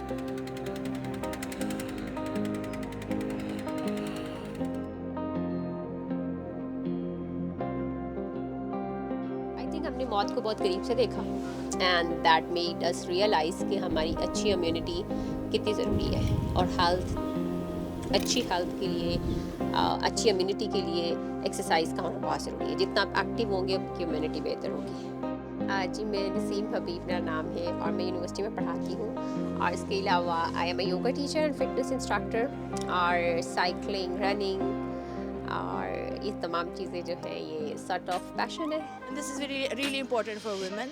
I think हमने मौत को बहुत करीब से देखा and that made us realise कि हमारी अच्छी इम्यूनिटी कितनी ज़रूरी है और अच्छी हेल्थ के लिए अच्छी इम्यूनिटी के लिए एक्सरसाइज का होना बहुत ज़रूरी है। जितना आप एक्टिव होंगे आपकी इम्यूनिटी बेहतर होगी। जी, मैं नसीम हबीब मेरा नाम है और मैं यूनिवर्सिटी में पढ़ाती हूँ और इसके अलावा I am a yoga teacher and fitness instructor और साइकिलिंग, रनिंग और ये तमाम चीज़ें जो हैं ये सॉर्ट ऑफ पैशन है। This is really, really important for women.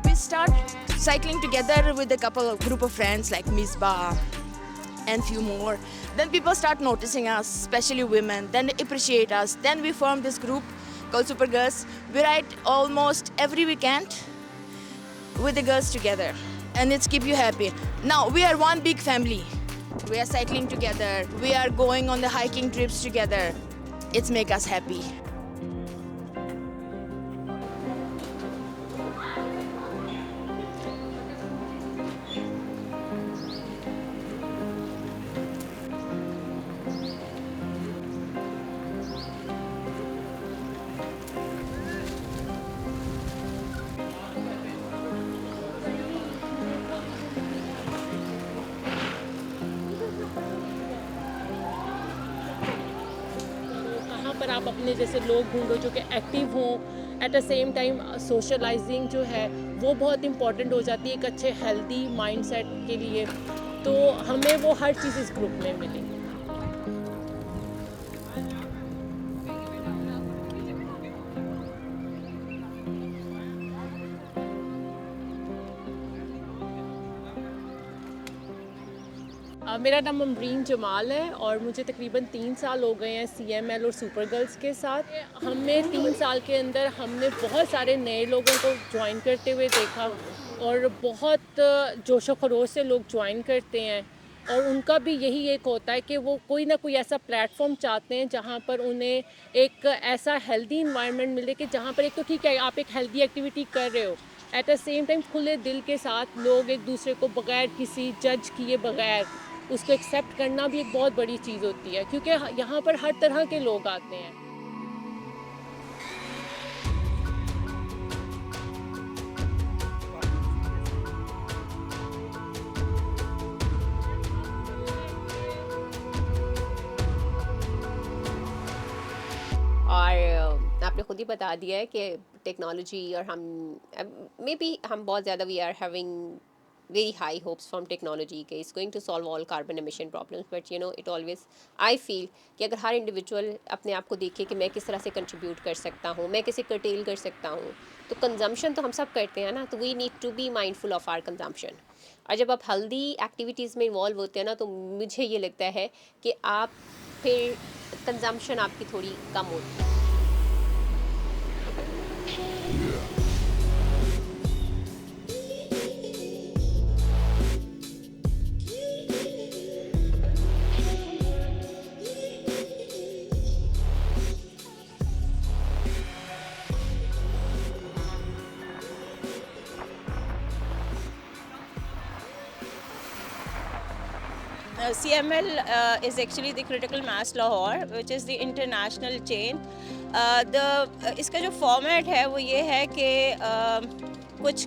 We start cycling together with a group of friends like Misbah and few more. Then people start noticing us, especially women. Then they appreciate us. Then we form this group called Super Girls. We ride almost every weekend with the girls together, and it's keep you happy. Now we are one big family. We are cycling together. We are going on the hiking trips together. It's make us happy. कहाँ पर आप अपने जैसे लोग ढूंढो जो कि active हों, at the same time socialising जो है वो बहुत इंपॉर्टेंट हो जाती है एक अच्छे हेल्दी माइंडसेट के लिए। तो हमें वो हर चीज़ इस ग्रुप में मिली। मेरा नाम अमरीन जमाल है और मुझे तकरीबन 3 साल हो गए हैं CML और सुपर गर्ल्स के साथ। हमने 3 साल के अंदर हमने बहुत सारे नए लोगों को ज्वाइन करते हुए देखा और बहुत जोशो खरोश से लोग ज्वाइन करते हैं और उनका भी यही एक होता है कि वो कोई ना कोई ऐसा प्लेटफॉर्म चाहते हैं जहाँ पर उन्हें एक ऐसा हेल्दी इन्वायरमेंट मिले कि जहाँ पर एक तो ठीक है आप एक हेल्दी एक्टिविटी कर रहे हो, एट द सेम टाइम खुले दिल के साथ लोग एक दूसरे को बगैर किसी जज किए बगैर उसको एक्सेप्ट करना भी एक बहुत बड़ी चीज़ होती है क्योंकि यहाँ पर हर तरह के लोग आते हैं। और आपने खुद ही बता दिया है कि टेक्नोलॉजी और हम मे बी हम बहुत ज़्यादा we are having very high hopes from technology कि it's going to solve all carbon emission problems but you know it always I feel कि अगर हर इंडिविजुअल अपने आप को देखे कि मैं किस तरह से कंट्रीब्यूट कर सकता हूँ, मैं कैसे कर्टेल कर सकता हूँ, तो कंजम्पशन तो हम सब करते हैं ना, तो we need to be mindful of our consumption. और जब आप हेल्दी एक्टिविटीज़ में इन्वॉल्व होते हैं ना तो मुझे ये लगता है कि आप फिर कंजम्पशन आपकी थोड़ी कम होती है। CML is actually the Critical Mass Lahore, which is the international chain. इसका जो फॉर्मेट है वो ये है कि कुछ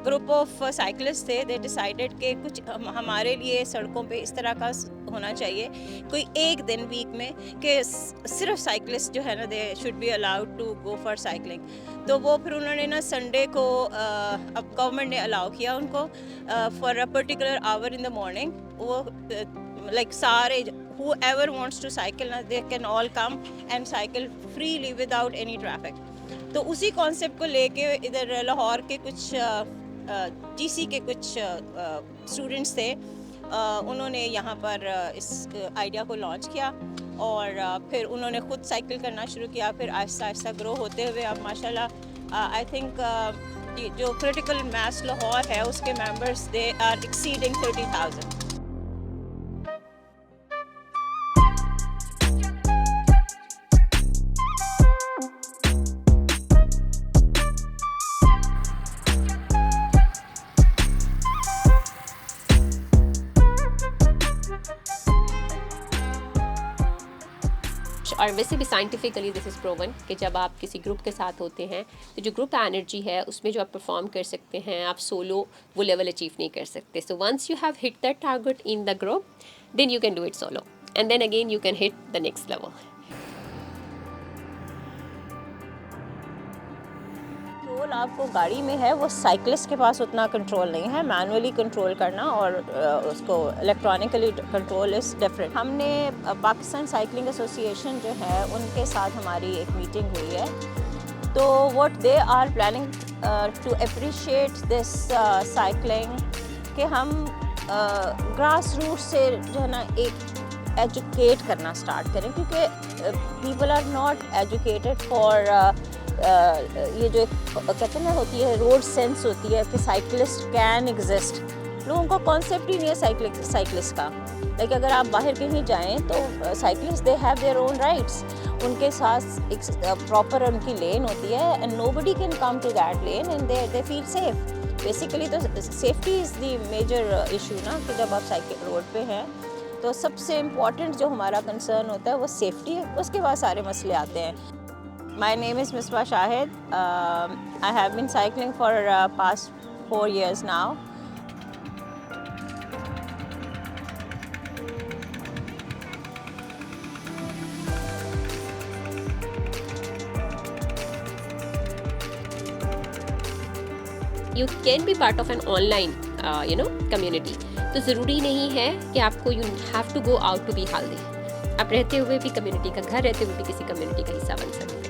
ग्रुप ऑफ साइकिलिस्ट थे, दे डिसाइडेड कि कुछ हमारे लिए सड़कों पे इस तरह का होना चाहिए कोई एक दिन वीक में कि सिर्फ साइकिलिस्ट जो है ना they should be allowed to go for cycling. तो वो फिर उन्होंने ना संडे को अब गवर्नमेंट ने अलाउ किया उनको for a particular hour in the morning. वो like सारे whoever wants to cycle ना they can all come and cycle freely without any traffic। तो उसी कॉन्सेप्ट को लेके इधर लाहौर के कुछ GC के कुछ स्टूडेंट्स थे, उन्होंने यहाँ पर इस आइडिया को लॉन्च किया और फिर उन्होंने खुद साइकिल करना शुरू किया। फिर आहिस्ता आहिस्ता ग्रो होते हुए अब माशाल्लाह आई थिंक जो क्रिटिकल मैस लाहौर है उसके मेंबर्स दे आर एक्सीडिंग 30,000। और वैसे भी साइंटिफिकली दिस इज़ प्रूवन कि जब आप किसी ग्रुप के साथ होते हैं तो जो ग्रुप एनर्जी है उसमें जो आप परफॉर्म कर सकते हैं, आप सोलो वो लेवल अचीव नहीं कर सकते. So once you have hit that target in the group, then you can do it solo and then again you can hit the next level. Control आपको गाड़ी में है, वो साइकिलिस्ट के पास उतना कंट्रोल नहीं है. मैनुअली कंट्रोल करना और उसको इलेक्ट्रॉनिकली कंट्रोल इज़ डिफरेंट. हमने पाकिस्तान साइकिलिंग एसोसिएशन जो है उनके साथ हमारी एक मीटिंग हुई है. तो what they are planning to appreciate this cycling कि हम ग्रास रूट से जो है ना एक एजुकेट करना स्टार्ट करें, क्योंकि people are not educated for ये जो कहते हैं ना होती है रोड सेंस होती है कि साइकिलिस्ट कैन एग्जिस्ट. लोगों का कॉन्सेप्ट ही नहीं है साइकिलिस्ट का. लाइक अगर आप बाहर कहीं जाएं तो cyclists they have their own rights. उनके साथ एक प्रॉपर उनकी लेन होती है and nobody can come to that lane and they feel safe. Basically तो safety is the major issue ना, कि जब आप साइकिल रोड पे हैं तो सबसे इम्पॉर्टेंट जो हमारा कंसर्न होता है वो सेफ्टी है. उसके बाद सारे मसले आते हैं. My name is Misbah Shahid. I have been cycling for past 4 years now. You can be part of an online community. तो ज़रूरी नहीं है कि आपको you have to go out to be healthy. आप रहते हुए भी कम्युनिटी का, घर रहते हुए भी किसी कम्युनिटी का हिस्सा बन सकते हैं.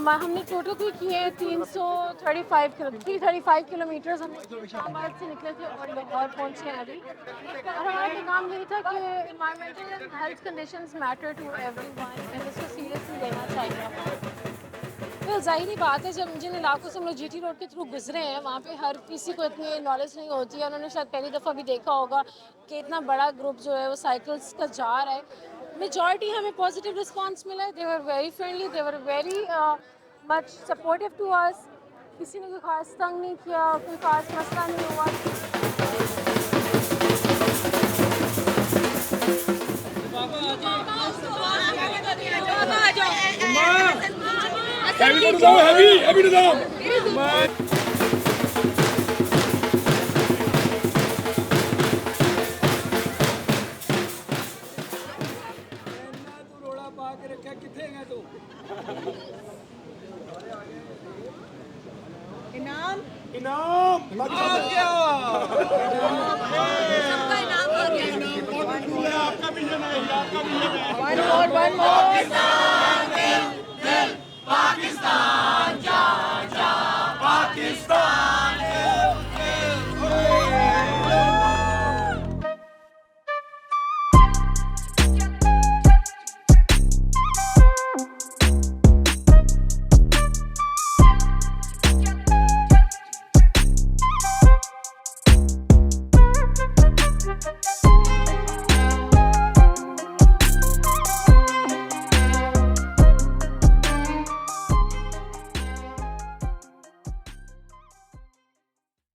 हमने टोटल भी किए 335 किलोमीटर्स हम इस्लामाबाद से निकले थे और लाहौर पहुँचे हैं अभी. और हमारा पैगाम यही था कि environmental and health conditions matter to everyone and इसको सीरियसली लेना चाहिए. तो ज़ाहिरी बात है, जब जिन इलाकों से हम लोग GT रोड के थ्रू गुजरे हैं वहाँ पे हर किसी को इतनी नॉलेज नहीं होती है. उन्होंने शायद पहली दफ़ा भी देखा होगा कि इतना बड़ा ग्रुप जो है वो साइकिल्स का जा रहा है. मेजॉरिटी हमें पॉजिटिव रिस्पांस मिला है. They were very friendly, they were very much supportive to us. किसी ने कोई खास तंग नहीं किया, कोई खास मसला नहीं हुआ. One more.